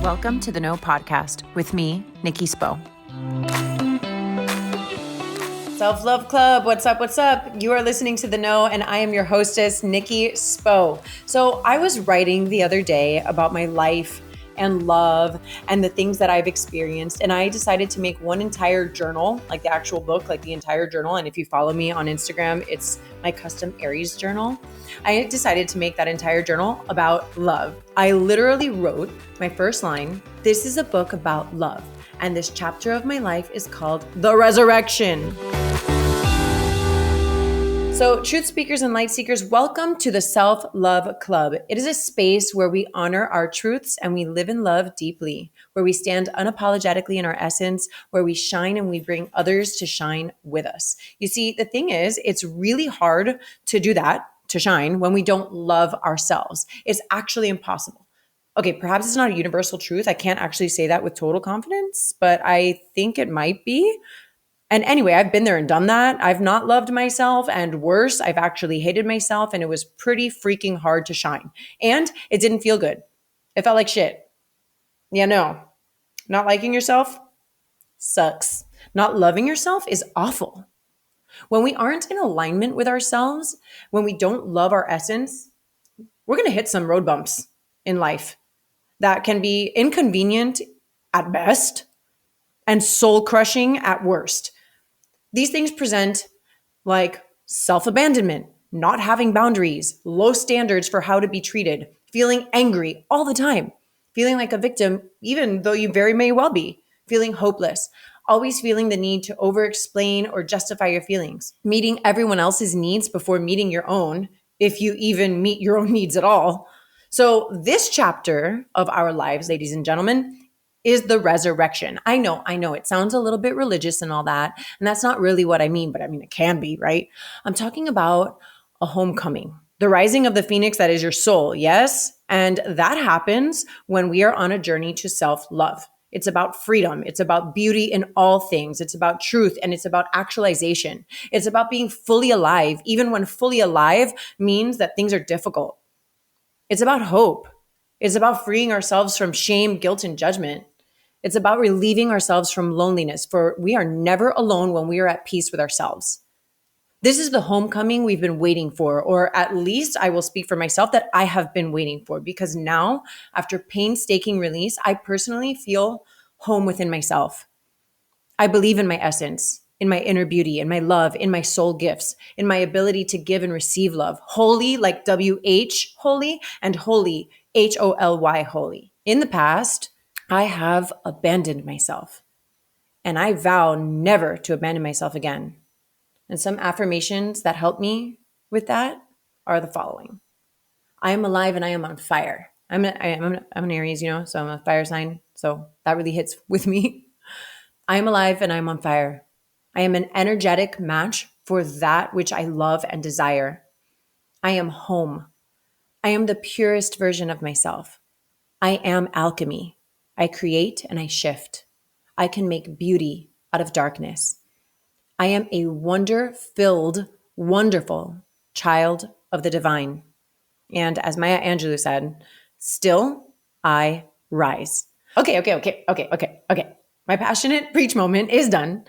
Welcome to the No Podcast with me, Nikki Spo. Self-Love Club, what's up, what's up? You are listening to The No, and I am your hostess, Nikki Spo. So I was writing the other day about my life and love and the things that I've experienced, and I decided to make one entire journal, like the actual book, like the entire journal. And if you follow me on Instagram, it's my custom Aries journal. I decided to make that entire journal about love. I literally wrote my first line, "This is a book about love, and this chapter of my life is called The Resurrection." So truth speakers and light seekers, welcome to the Self-Love Club. It is a space where we honor our truths and we live in love deeply, where we stand unapologetically in our essence, where we shine and we bring others to shine with us. You see, the thing is, it's really hard to do that, to shine, when we don't love ourselves. It's actually impossible. Okay, perhaps it's not a universal truth. I can't actually say that with total confidence, but I think it might be. And anyway, I've been there and done that. I've not loved myself, and worse, I've actually hated myself, and it was pretty freaking hard to shine. And it didn't feel good. It felt like shit. Yeah, no. Not liking yourself sucks. Not loving yourself is awful. When we aren't in alignment with ourselves, when we don't love our essence, we're going to hit some road bumps in life that can be inconvenient at best and soul crushing at worst. These things present like self-abandonment, not having boundaries, low standards for how to be treated, feeling angry all the time, feeling like a victim, even though you very may well be, feeling hopeless, always feeling the need to over-explain or justify your feelings, meeting everyone else's needs before meeting your own, if you even meet your own needs at all. So this chapter of our lives, ladies and gentlemen, is the resurrection. I know, it sounds a little bit religious and all that, and that's not really what I mean, but I mean, it can be, right? I'm talking about a homecoming, the rising of the phoenix that is your soul, yes? And that happens when we are on a journey to self-love. It's about freedom. It's about beauty in all things. It's about truth, and it's about actualization. It's about being fully alive, even when fully alive means that things are difficult. It's about hope. It's about freeing ourselves from shame, guilt, and judgment. It's about relieving ourselves from loneliness, for we are never alone when we are at peace with ourselves. This is the homecoming we've been waiting for, or at least I will speak for myself that I have been waiting for, because now, after painstaking release, I personally feel home within myself. I believe in my essence, in my inner beauty, in my love, in my soul gifts, in my ability to give and receive love. Holy, like WH, holy, and holy, HOLY, holy. In the past, I have abandoned myself, and I vow never to abandon myself again. And some affirmations that help me with that are the following. I am alive and I am on fire. I'm an Aries, so I'm a fire sign. So that really hits with me. I am alive and I am on fire. I am an energetic match for that which I love and desire. I am home. I am the purest version of myself. I am alchemy. I create and I shift. I can make beauty out of darkness. I am a wonder-filled, wonderful child of the divine. And as Maya Angelou said, still I rise. Okay. My passionate preach moment is done.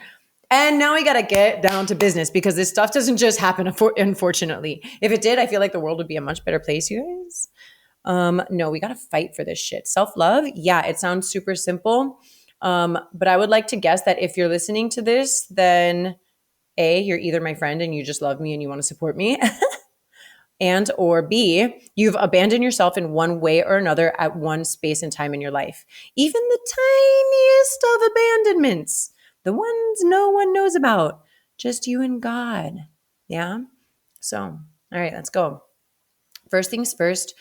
And now we got to get down to business, because this stuff doesn't just happen, unfortunately. If it did, I feel like the world would be a much better place, you guys. No, we got to fight for this shit. Self-love. Yeah, it sounds super simple. But I would like to guess that if you're listening to this, then A, you're either my friend and you just love me and you want to support me. And or B, you've abandoned yourself in one way or another at one space and time in your life. Even the tiniest of abandonments, the ones no one knows about, just you and God. Yeah? So, all right, let's go. First things first,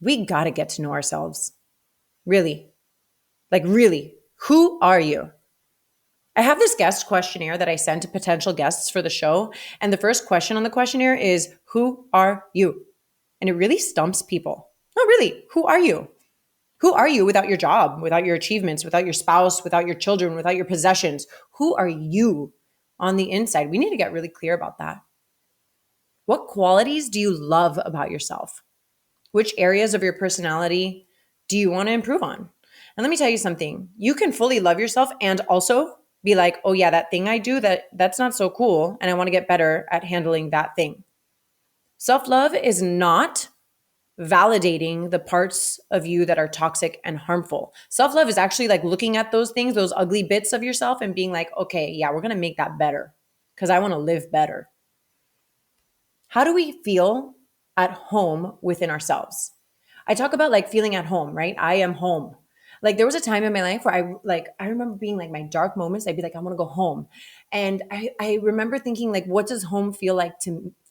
we got to get to know ourselves. Really. Like, really. Who are you? I have this guest questionnaire that I send to potential guests for the show. And the first question on the questionnaire is, who are you? And it really stumps people. No, really. Who are you? Who are you without your job, without your achievements, without your spouse, without your children, without your possessions? Who are you on the inside? We need to get really clear about that. What qualities do you love about yourself? Which areas of your personality do you want to improve on? And let me tell you something. You can fully love yourself and also be like, oh yeah, that thing I do that's not so cool and I want to get better at handling that thing. Self-love is not validating the parts of you that are toxic and harmful. Self-love is actually like looking at those things, those ugly bits of yourself and being like, okay, yeah, we're going to make that better because I want to live better. How do we feel at home within ourselves? I talk about like feeling at home, right? I am home. Like there was a time in my life where I remember being like my dark moments. I'd be like, I want to go home. And I remember thinking like, what does home feel like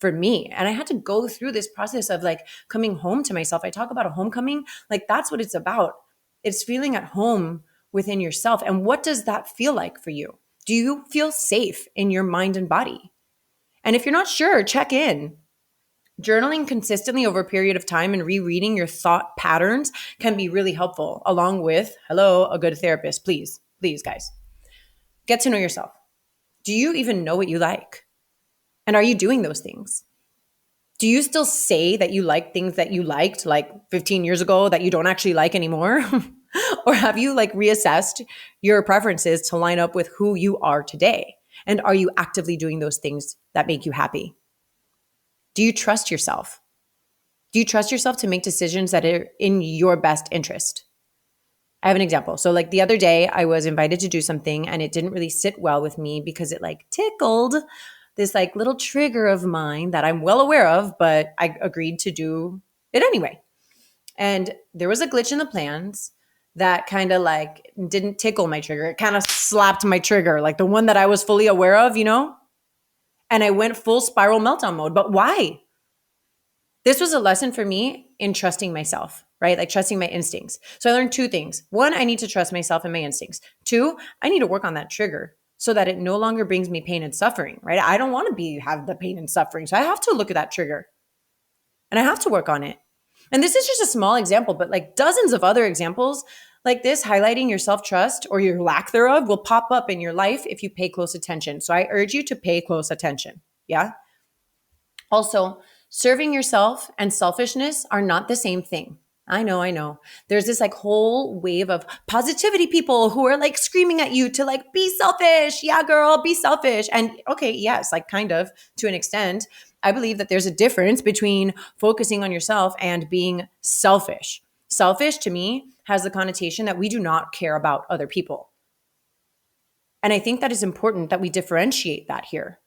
for me? And I had to go through this process of like coming home to myself. I talk about a homecoming. Like that's what it's about. It's feeling at home within yourself. And what does that feel like for you? Do you feel safe in your mind and body? And if you're not sure, check in. Journaling consistently over a period of time and rereading your thought patterns can be really helpful, along with, hello, a good therapist. Please, please, guys, get to know yourself. Do you even know what you like? And are you doing those things? Do you still say that you like things that you liked like 15 years ago that you don't actually like anymore? Or have you like reassessed your preferences to line up with who you are today? And are you actively doing those things that make you happy? Do you trust yourself? Do you trust yourself to make decisions that are in your best interest? I have an example. So like the other day I was invited to do something and it didn't really sit well with me because it like tickled this like little trigger of mine that I'm well aware of, but I agreed to do it anyway. And there was a glitch in the plans that kind of like didn't tickle my trigger. It kind of slapped my trigger, like the one that I was fully aware of, you know? And I went full spiral meltdown mode. But why? This was a lesson for me in trusting myself, right? Like trusting my instincts. So I learned two things. One, I need to trust myself and my instincts. Two, I need to work on that trigger so that it no longer brings me pain and suffering, right? I don't want to have the pain and suffering. So I have to look at that trigger and I have to work on it. And this is just a small example, but like dozens of other examples like this highlighting your self-trust or your lack thereof will pop up in your life if you pay close attention. So I urge you to pay close attention. Yeah. Also, serving yourself and selfishness are not the same thing. I know, I know. There's this like whole wave of positivity people who are like screaming at you to like be selfish. Yeah, girl, be selfish. And okay, yes, like kind of to an extent. I believe that there's a difference between focusing on yourself and being selfish. Selfish to me has the connotation that we do not care about other people. And I think that is important that we differentiate that here.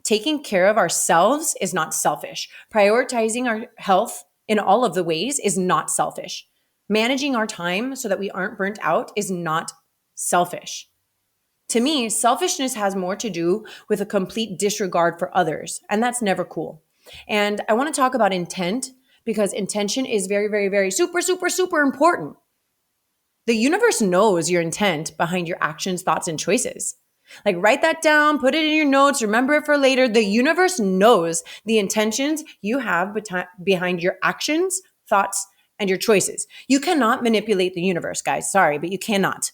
Taking care of ourselves is not selfish. Prioritizing our health in all of the ways is not selfish. Managing our time so that we aren't burnt out is not selfish. To me, selfishness has more to do with a complete disregard for others, and that's never cool. And I want to talk about intent because intention is very, very, very super, super, super important. The universe knows your intent behind your actions, thoughts, and choices. Like write that down, put it in your notes, remember it for later. The universe knows the intentions you have behind your actions, thoughts, and your choices. You cannot manipulate the universe, guys. Sorry, but you cannot.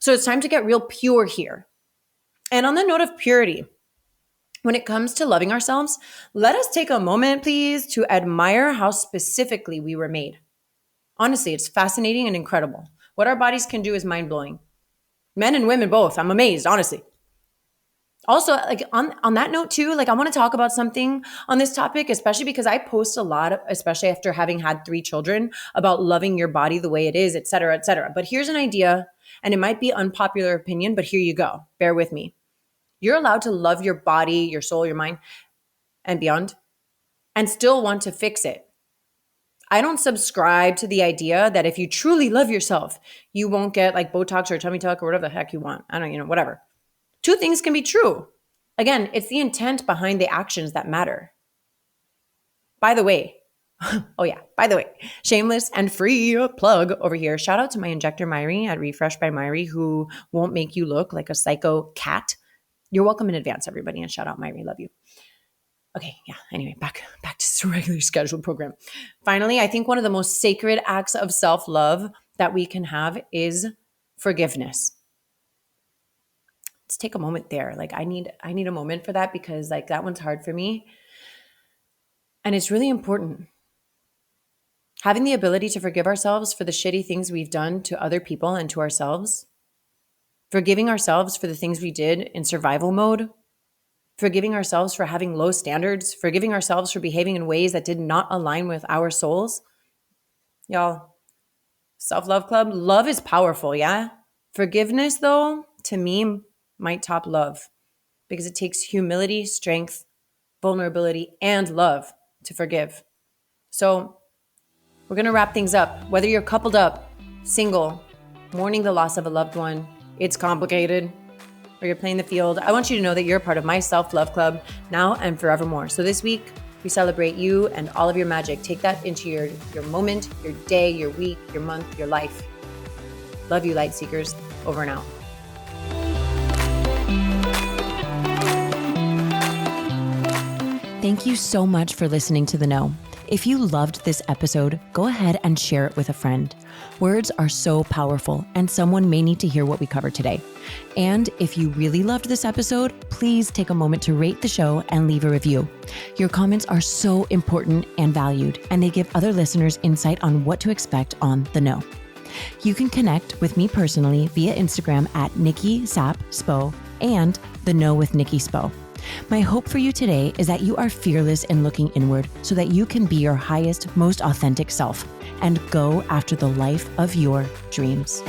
So it's time to get real pure here. And on the note of purity, when it comes to loving ourselves, let us take a moment, please, to admire how specifically we were made. Honestly, it's fascinating and incredible. What our bodies can do is mind-blowing. Men and women both. I'm amazed, honestly. Also, like on that note too, like I want to talk about something on this topic, especially because I post a lot, especially after having had 3 children, about loving your body the way it is, et cetera, et cetera. But here's an idea, and it might be unpopular opinion, but here you go. Bear with me. You're allowed to love your body, your soul, your mind, and beyond, and still want to fix it. I don't subscribe to the idea that if you truly love yourself, you won't get like Botox or tummy tuck or whatever the heck you want. I don't, whatever. Two things can be true. Again, it's the intent behind the actions that matter. By the way, shameless and free plug over here. Shout out to my injector, Myri at Refresh by Myri, who won't make you look like a psycho cat. You're welcome in advance, everybody, and shout out Myri. Love you. Okay, yeah. Anyway, back to the regularly scheduled program. Finally, I think one of the most sacred acts of self-love that we can have is forgiveness. Let's take a moment there. Like I need a moment for that because like that one's hard for me. And it's really important. Having the ability to forgive ourselves for the shitty things we've done to other people and to ourselves. Forgiving ourselves for the things we did in survival mode. Forgiving ourselves for having low standards. Forgiving ourselves for behaving in ways that did not align with our souls. Y'all, self-love club, love is powerful, yeah? Forgiveness, though, to me, might top love because it takes humility, strength, vulnerability, and love to forgive. So we're going to wrap things up. Whether you're coupled up, single, mourning the loss of a loved one, it's complicated, or you're playing the field, I want you to know that you're part of my self-love club now and forevermore. So this week, we celebrate you and all of your magic. Take that into your moment, your day, your week, your month, your life. Love you, light seekers. Over and out. Thank you so much for listening to The Know. If you loved this episode, go ahead and share it with a friend. Words are so powerful, and someone may need to hear what we covered today. And if you really loved this episode, please take a moment to rate the show and leave a review. Your comments are so important and valued, and they give other listeners insight on what to expect on The Know. You can connect with me personally via Instagram at Nikki Sap Spo and The Know with Nikki Spo. My hope for you today is that you are fearless in looking inward so that you can be your highest, most authentic self and go after the life of your dreams.